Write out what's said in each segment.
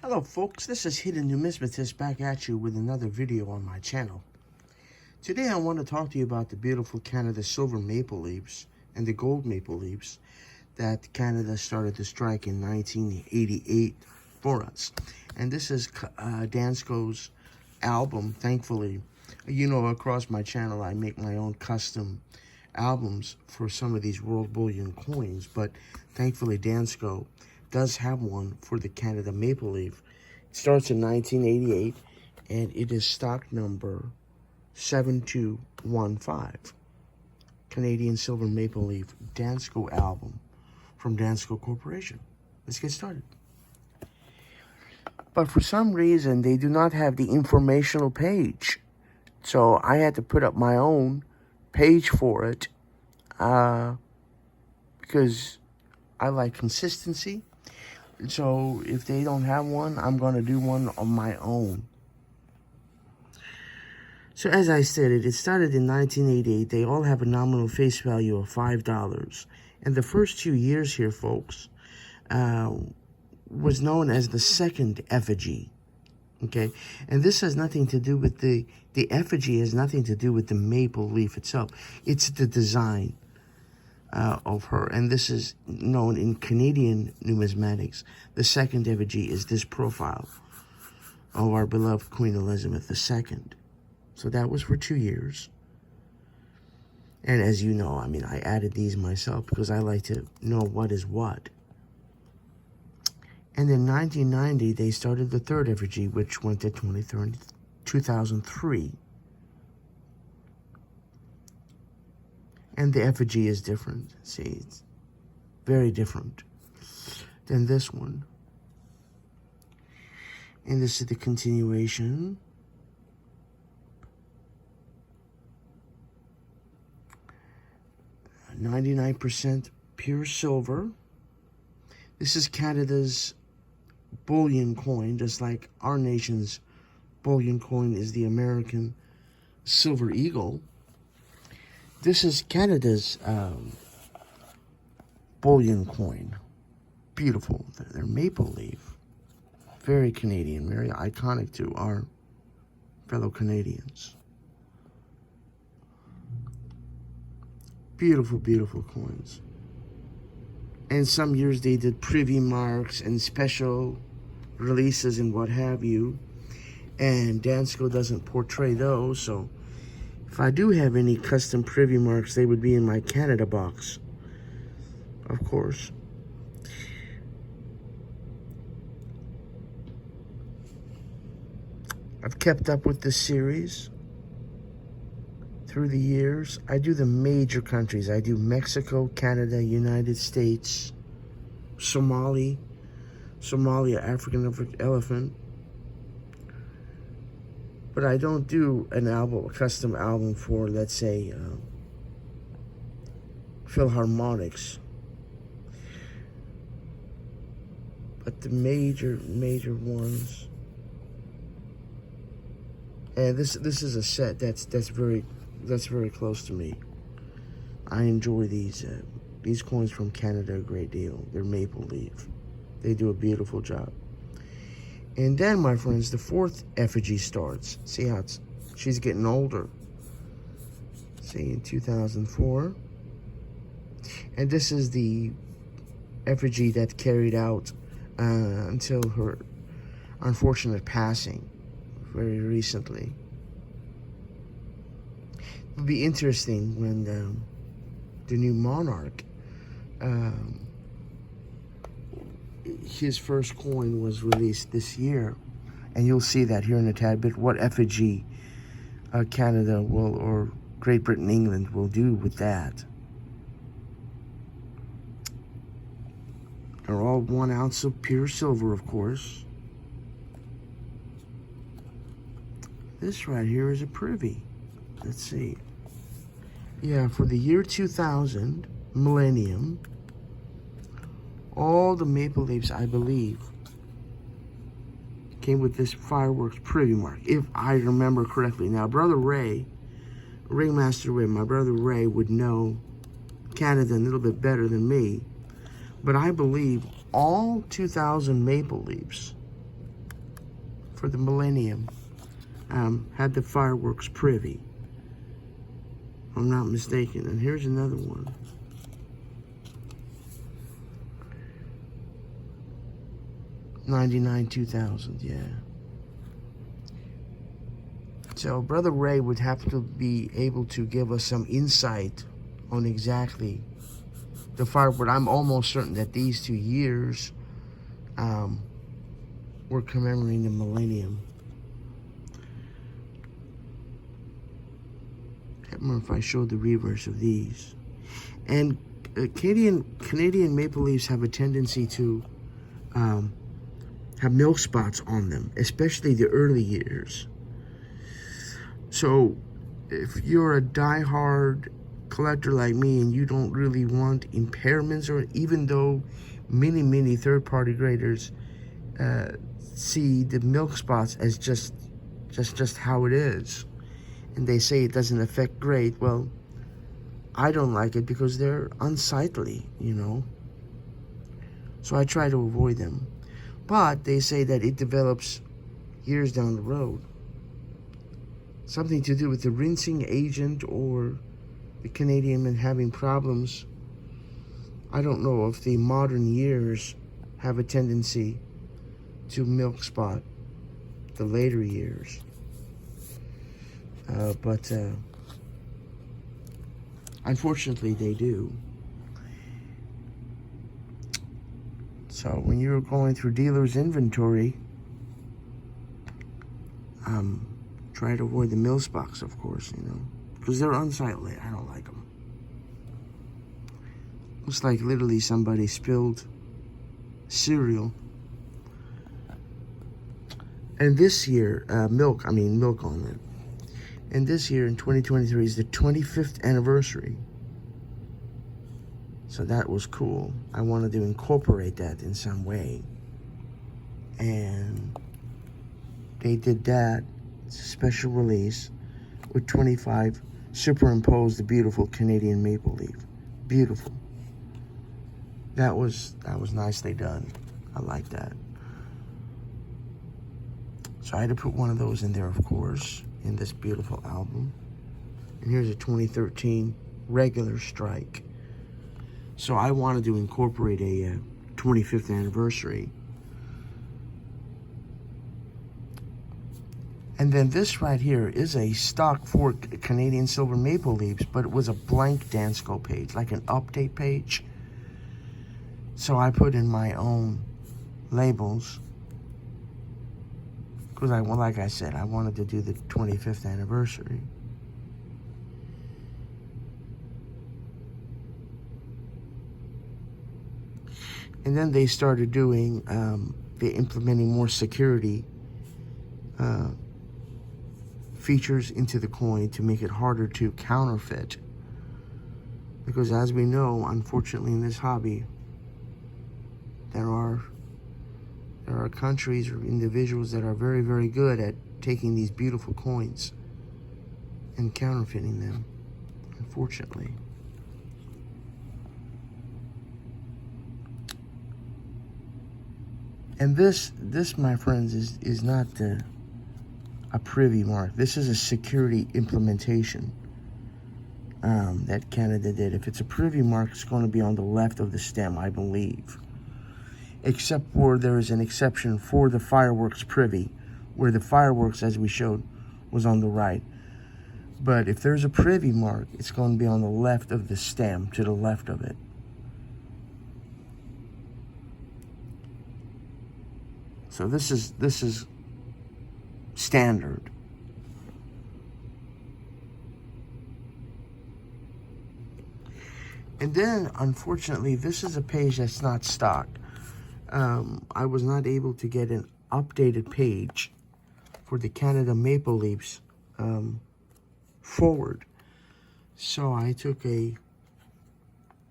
Hello folks, this is Hidden Numismatist back at you with another video on my channel. Today I want to talk to you about the beautiful Canada silver maple leaves and the gold maple leaves that Canada started to strike in 1988 for us. And this is Dansco's album, thankfully. You know, across my channel I make my own custom albums for some of these world bullion coins, but thankfully Dansco does have one for the Canada maple leaf. It starts in 1988 and it is stock number 7215. Canadian silver maple leaf Dansco album from Dansco Corporation. Let's get started. But for some reason they do not have the informational page, so I had to put up my own page for it because I like consistency. So if they don't have one, I'm going to do one on my own. So as I stated, it started in 1988. They all have a nominal face value of $5. And the first 2 years here, folks, was known as the second effigy. Okay? And this has nothing to do with the effigy has nothing to do with the maple leaf itself. It's the design of her, and this is known in Canadian numismatics. The second effigy is this profile of our beloved Queen Elizabeth II. So that was for 2 years. And as you know, I mean, I added these myself because I like to know what is what. And in 1990, they started the third effigy, which went to 2003. And the effigy is different. See, it's very different than this one. And this is the continuation. .99% pure silver. This is Canada's bullion coin, just like our nation's bullion coin is the American silver eagle. This is Canada's bullion coin. Beautiful. They're maple leaf. Very Canadian, very iconic to our fellow Canadians. Beautiful, beautiful coins. And some years they did privy marks and special releases and what have you. And Dansco doesn't portray those, so if I do have any custom privy marks, they would be in my Canada box, of course. I've kept up with this series through the years. I do the major countries. I do Mexico, Canada, United States, Somalia, African elephant. But I don't do an album, a custom album for, let's say, Philharmonics. But the major ones. And this is a set that's very close to me. I enjoy these coins from Canada a great deal. They're maple leaf. They do a beautiful job. And then, my friends, the fourth effigy starts. See how she's getting older. See, in 2004. And this is the effigy that carried out until her unfortunate passing very recently. It would be interesting when the new monarch, his first coin was released this year, and you'll see that here in a tad bit, what effigy Canada will, or Great Britain, England will do with that. They're all 1 ounce of pure silver, of course. This right here is a privy. Let's see. Yeah, for the year 2000, millennium, all the maple leaves, I believe, came with this fireworks privy mark, if I remember correctly. Now, Brother Ray, Ringmaster Ray, my brother Ray would know Canada a little bit better than me, but I believe all 2,000 maple leaves for the millennium. Had the fireworks privy, if I'm not mistaken. And here's another one. '99, 2000, yeah. So Brother Ray would have to be able to give us some insight on exactly the firework. I'm almost certain that these 2 years were commemorating the millennium. I can't remember if I showed the reverse of these. And Canadian maple leaves have a tendency to have milk spots on them, especially the early years. So if you're a die-hard collector like me and you don't really want impairments, or even though many third-party graders see the milk spots as just how it is, and they say it doesn't affect grade, well, I don't like it because they're unsightly, you know. So I try to avoid them. But they say that it develops years down the road. Something to do with the rinsing agent or the Canadian men having problems. I don't know if the modern years have a tendency to milk spot the later years. But unfortunately they do. So when you're going through dealer's inventory, try to avoid the mill spots, of course, you know, because they're unsightly. I don't like them. Looks like literally somebody spilled cereal. And this year, milk on it. And this year in 2023 is the 25th anniversary. So that was cool. I wanted to incorporate that in some way. And they did that. It's a special release with 25 superimposed the beautiful Canadian maple leaf. Beautiful. That was nicely done. I like that. So I had to put one of those in there, of course, in this beautiful album. And here's a 2013 regular strike. So I wanted to incorporate a 25th anniversary. And then this right here is a stock for Canadian silver maple leaves, but it was a blank Dansco page, like an update page. So I put in my own labels. Because like I said, I wanted to do the 25th anniversary. And then they started doing, they're implementing more security features into the coin to make it harder to counterfeit. Because as we know, unfortunately in this hobby, there are countries or individuals that are very good at taking these beautiful coins and counterfeiting them, unfortunately. And this, my friends, is not a privy mark. This is a security implementation that Canada did. If it's a privy mark, it's going to be on the left of the stem, I believe. Except for there is an exception for the fireworks privy, where the fireworks, as we showed, was on the right. But if there's a privy mark, it's going to be on the left of the stem, to the left of it. So this is standard. And then, unfortunately, this is a page that's not stock. I was not able to get an updated page for the Canada Maple Leafs forward. So I took a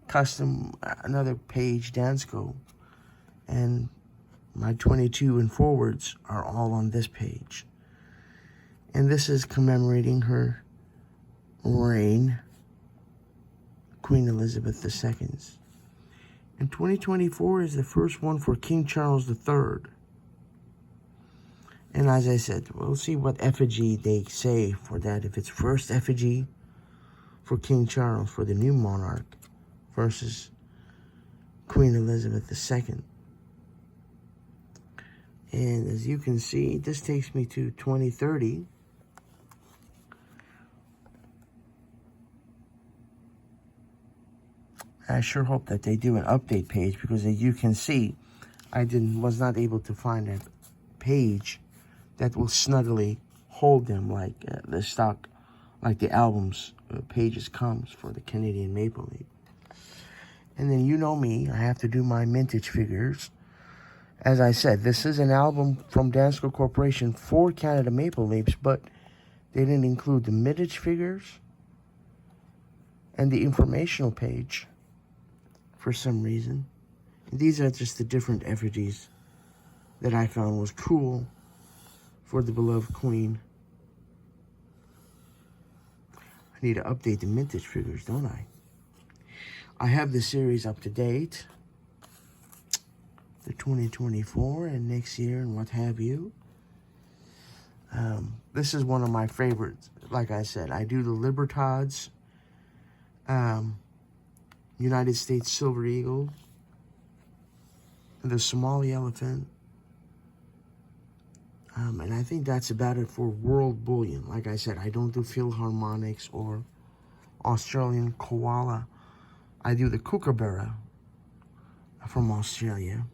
custom, another page, Dansco, and my 22 and forwards are all on this page. And this is commemorating her reign, Queen Elizabeth II's. And 2024 is the first one for King Charles III. And as I said, we'll see what effigy they say for that. If it's first effigy for King Charles, for the new monarch, versus Queen Elizabeth II. And as you can see, this takes me to 2030. I sure hope that they do an update page, because as you can see, I was not able to find a page that will snugly hold them like the stock, like the album's pages comes for the Canadian Maple Leaf. And then you know me, I have to do my mintage figures. As I said, this is an album from Dansco Corporation for Canada Maple Leafs, but they didn't include the mintage figures and the informational page for some reason. And these are just the different effigies that I found was cool for the beloved Queen. I need to update the mintage figures, don't I? I have the series up to date, the 2024 and next year and what have you. This is one of my favorites. Like I said, I do the Libertads, United States Silver Eagle, the Somali Elephant, and I think that's about it for World Bullion. Like I said, I don't do Philharmonics or Australian Koala. I do the Kookaburra from Australia,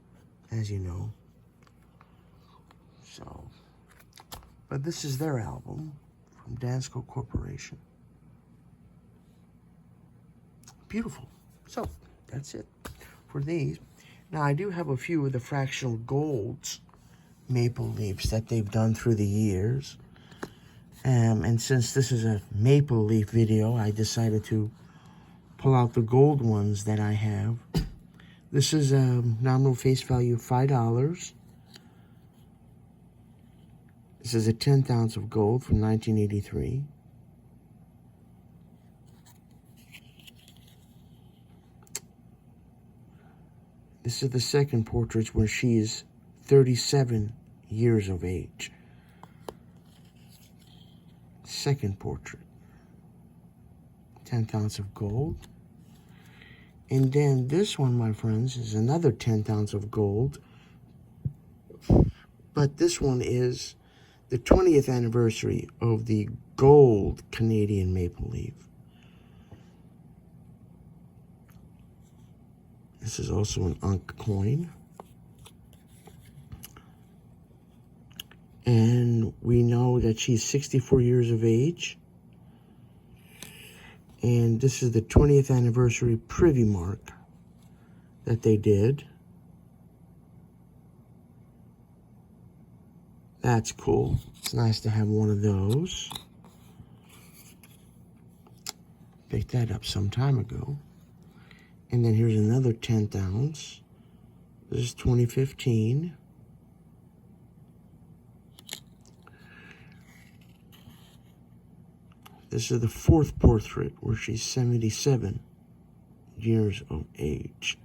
as you know. So, but this is their album from Dansco Corporation. Beautiful. So, that's it for these. Now, I do have a few of the fractional golds maple leaves that they've done through the years. And since this is a maple leaf video, I decided to pull out the gold ones that I have. This is a nominal face value of $5. This is a 10th ounce of gold from 1983. This is the second portrait where she is 37 years of age. Second portrait. 10th ounce of gold. And then this one, my friends, is another 10th ounce of gold. But this one is the 20th anniversary of the gold Canadian maple leaf. This is also an Ankh coin. And we know that she's 64 years of age. And this is the 20th anniversary privy mark that they did. That's cool. It's nice to have one of those. Picked that up some time ago. And then here's another 10th ounce. This is 2015. This is the fourth portrait where she's 77 years of age.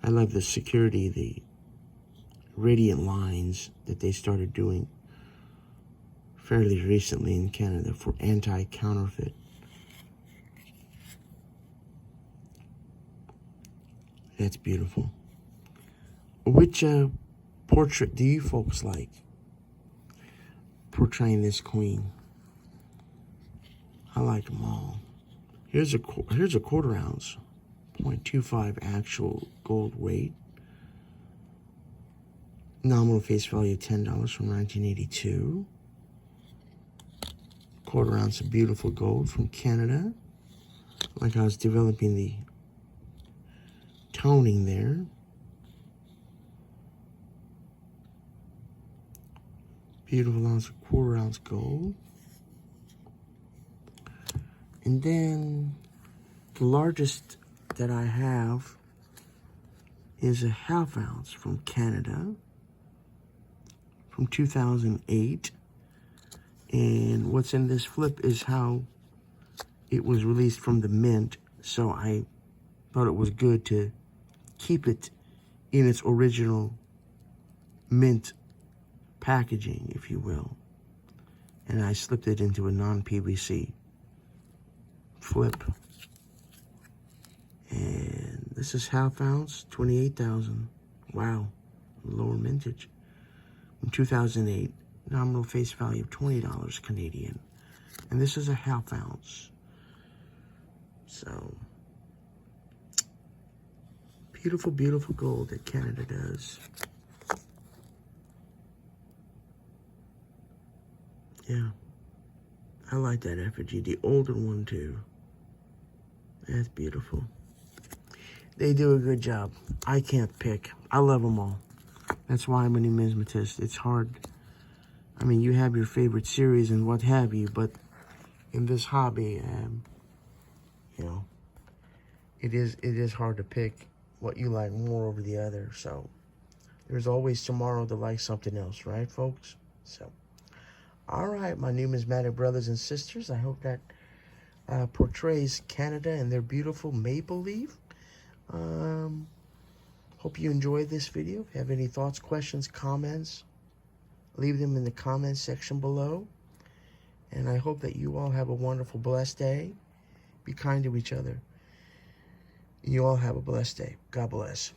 I love the security, the radiant lines that they started doing fairly recently in Canada for anti-counterfeit. That's beautiful. Which portrait do you folks like portraying this queen? I like them all. Here's a quarter ounce, 0.25 actual gold weight. Nominal face value $10 from 1982. Quarter ounce of beautiful gold from Canada. Like I was developing the toning there. Beautiful ounce of quarter ounce gold. And then the largest that I have is a half ounce from Canada from 2008. And what's in this flip is how it was released from the mint. So I thought it was good to keep it in its original mint packaging, if you will. And I slipped it into a non-PVC flip. And this is half ounce, 28,000. Wow, lower mintage. In 2008, nominal face value of $20 Canadian. And this is a half ounce. So, beautiful, beautiful gold that Canada does. Yeah, I like that effigy, the older one too. That's beautiful. They do a good job. I can't pick. I love them all. That's why I'm a numismatist. It's hard. I mean, you have your favorite series and what have you, but in this hobby, you know, it is hard to pick what you like more over the other. So there's always tomorrow to like something else, right, folks? So, all right, my numismatic brothers and sisters, I hope that portrays Canada and their beautiful maple leaf. Hope you enjoyed this video. If you have any thoughts, questions, comments, leave them in the comment section below. And I hope that you all have a wonderful, blessed day. Be kind to each other. You all have a blessed day. God bless.